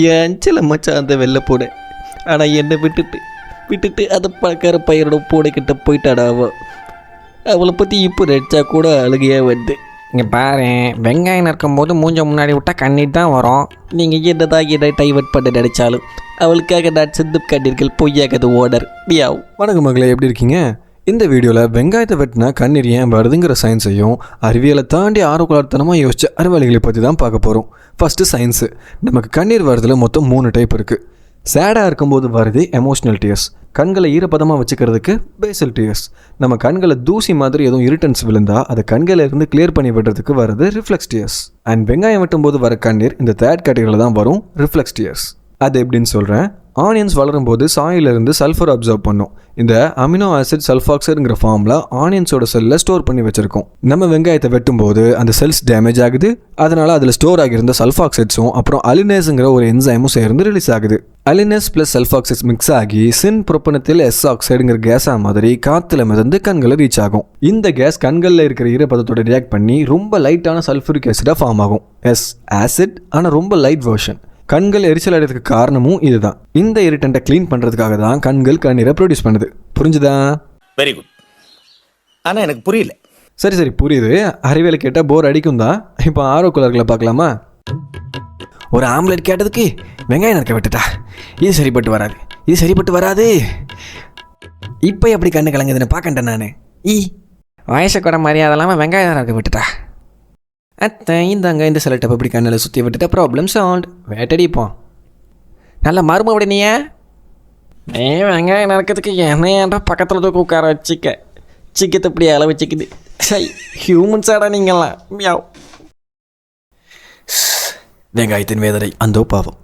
என் சில மச்சான் அந்த வெள்ளை பூனை. ஆனால் என்னை விட்டுட்டு அந்த பணக்கார பையனோட பூனைக்கிட்ட போயிட்டாடா அவளை பற்றி இப்போ நினச்சா கூட அழுகையாக வந்து. இங்கே பாரு, வெங்காயம் இருக்கும்போது மூஞ்ச முன்னாடி விட்டால் கண்ணீர் தான் வரும். நீங்கள் என்னதான் என்ன டைவர்ட் பண்ண நினைச்சாலும் அவளுக்காக நான் சிந்து கண்ணீர்கள் பொய்யாகது ஓனர் மியாவ். வணக்கம் மகளே, எப்படி இருக்கீங்க? இந்த வீடியோவில் வெங்காயத்தை வெட்டினா கண்ணீர் ஏன் வருதுங்கிற சயின்ஸையும் அறிவியலை தாண்டி ஆரோக்கியத்தனமாக யோசிச்ச அறிவாளிகளை பற்றி தான் பார்க்க போகிறோம். First science. நமக்கு கண்ணீர் வரதுல மொத்தம் 3 டைப் இருக்குது. சேடாக இருக்கும்போது வருது எமோஷ்னல் டியர்ஸ். கண்களை ஈரப்பதமாக வச்சுக்கிறதுக்கு பேசல் டியர்ஸ். நம்ம கண்களை தூசி மாதிரி எதுவும் இரிட்டன்ஸ் விழுந்தா அதை கண்களை இருந்து கிளியர் பண்ணி விடுறதுக்கு வருது ரிஃப்ளெக்ஸ் டியர்ஸ். அண்ட் வெங்காயம் வெட்டும்போது வர கண்ணீர் இந்த தேர்ட் கேட்டகரியில் தான் வரும், ரிஃப்ளெக்ஸ் டியர்ஸ். அது எப்படின்னு சொல்கிறேன். ஆனியன்ஸ் வளரும்போது சாயிலிருந்து சல்ஃபர் அப்சர்வ் பண்ணும். இந்த அமினோ ஆசிட் சல்ஃபாக்சைடுங்கிற ஃபார்மில் ஆனியன்ஸோட செல்லை ஸ்டோர் பண்ணி வச்சுருக்கோம். நம்ம வெங்காயத்தை வெட்டும்போது அந்த செல்ஸ் டேமேஜ் ஆகுது. அதனால் அதில் ஸ்டோர் ஆகியிருந்த சல்ஃபாக்சைட்ஸும் அப்புறம் அலினேஸுங்கிற ஒரு என்சைமும் சேர்ந்து ரிலீஸ் ஆகுது. அலினேஸ் ப்ளஸ் சல்ஃபாக்சைட்ஸ் மிக்ஸ் ஆகி சின் புரோப்பனத்தில் எஸ் ஆக்சைடுங்கிற கேஸாக மாதிரி காற்றுல மிதந்து கண்களை ரீச் ஆகும். இந்த கேஸ் கண்களில் இருக்கிற ஈரப்பதத்தோட ரியாக்ட் பண்ணி ரொம்ப லைட்டான சல்ஃபூரிக் ஆசிடாக ஃபார்ம் ஆகும். எஸ் ஆசிட், ஆனால் ரொம்ப லைட் வெர்ஷன். கண்கள் எரிச்சல் அடைறதுக்கு காரணமும் இதுதான். இந்த இரிட்டன்ட்டை க்ளீன் பண்ணுறதுக்காக தான் கண்கள் கண்ணீரை ப்ரொடியூஸ் பண்ணுது. புரிஞ்சுதா? Very good. ஆனால் எனக்கு புரியல. சரி புரியுது. அறிவியலை கேட்டால் போர் அடிக்கும் தான். இப்போ ஆரோக்குலர்களை பார்க்கலாமா? ஒரு ஆம்லெட் கேட்டதுக்கு வெங்காயம் நறுக்க விட்டுட்டா. இது சரிப்பட்டு வராது. இப்போ எப்படி கண்ணு கலங்குதுன்னு பார்க்கண்டேன் நான். வயசை கூட மரியாதை இல்லாமல் வெங்காயம் நறுக்க விட்டுட்டா. அத்தை இந்தாங்க இந்த செலட்டை இப்படி கண்ணில் சுற்றி விட்டுட்டா ப்ராப்ளம் சால்வ். வேட்டடிப்போம். நல்ல மரும அப்படி நீ வெங்காயம் நறுக்கிறதுக்கு என்ன பக்கத்தில் தூக்க உட்கார சிக்கத்தை இப்படி அளவு சிக்குது. சரி, ஹியூமன்ஸாடா நீங்களாம். மியாவ். வெங்காயத்தின் வேதனை அந்தோ பாவம்.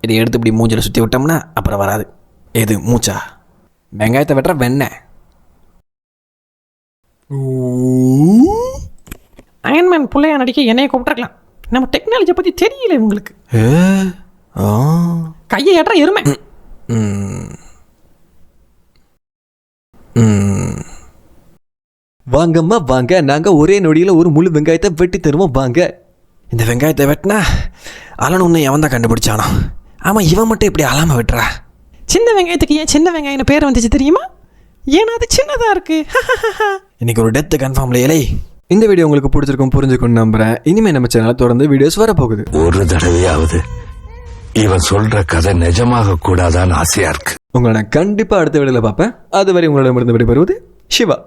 இதை எடுத்து இப்படி மூஞ்சில் சுற்றி விட்டோம்னா அப்புறம் வராது. எது மூச்சா? வெங்காயத்தை வெட்டுற வெண்ணெய். அயன்மேன் பிள்ளையா நடிக்க என்னைய கூப்பிட்டுருக்கலாம். நம்ம டெக்னாலஜியை பற்றி தெரியல உங்களுக்கு. கையை ஏற்ற எருமை. வாங்கம்மா வாங்க, நாங்கள் ஒரே நொடியில் ஒரு முழு வெங்காயத்தை வெட்டி தருவோம் வாங்க. இந்த வெங்காயத்தை வெட்டினா அலனுன்னு எவன் தான் கண்டுபிடிச்சானோ? ஆமாம், இவன் மட்டும் இப்படி அலாமல் வெட்டுறா. சின்ன வெங்காயத்துக்கு ஏன் சின்ன வெங்காயம் பேர் வந்துச்சு தெரியுமா? ஏன்னா அது சின்னதாக இருக்கு. இன்னைக்கு ஒரு டெத்து கன்ஃபார்ம்ல இலை. இந்த வீடியோ உங்களுக்கு பிடிச்சிருக்கும், புரிஞ்சுக்கணும்னு நம்புறேன். இனிமேல் நம்ம சேனலில் தொடர்ந்து வீடியோஸ் வரப்போகுது. ஒரு தடவையாவது இவன் சொல்ற கதை நிஜமாக கூடாதான்னு ஆசையா இருக்கு. உங்களை நான் கண்டிப்பாக அடுத்த வீடியோவில் பார்ப்பேன். அதுவரை உங்களிடமிருந்து விடைபெறுவது சிவா.